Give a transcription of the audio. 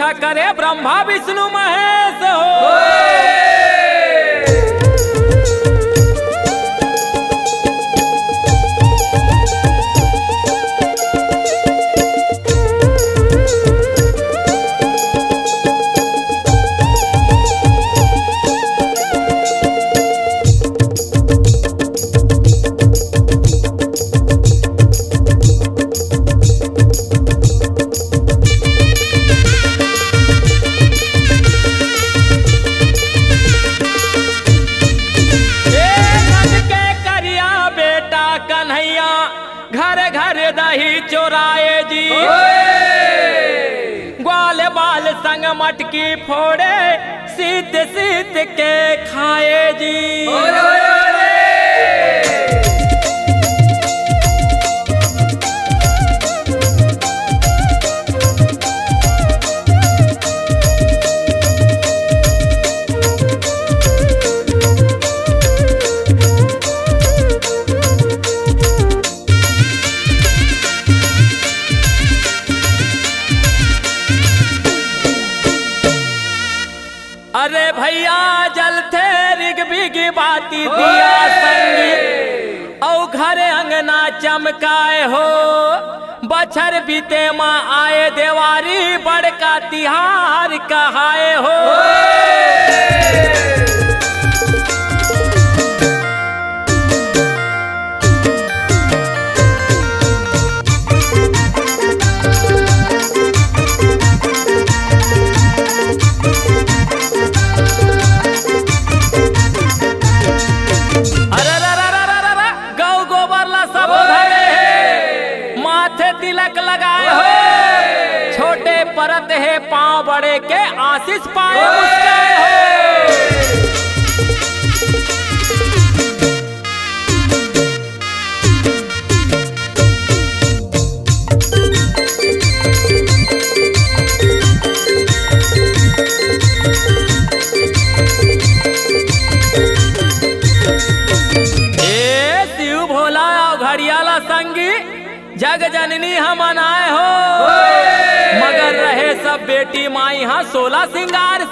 पूजा करे ब्रह्मा विष्णु महेश हो। घर घर दही चोराए जी, ग्वाल बाल संग मटकी फोड़े, सीत सीत के खाए जी। अरे भैया जल थे रिग बिगी बाती दिया संगी, औ घर अंगना चमकाए हो। बछर बीते माँ आए देवारी, बड़का तिहार कहाए हो। तिलक लगाए हो, छोटे परत है पांव बड़े के आशीष पाए मुस्काए हो। ए शिव भोला घड़ियाला संगी, जग जननी हम अनाए हो। मगर रहे सब बेटी माई हाँ 16 सिंगार।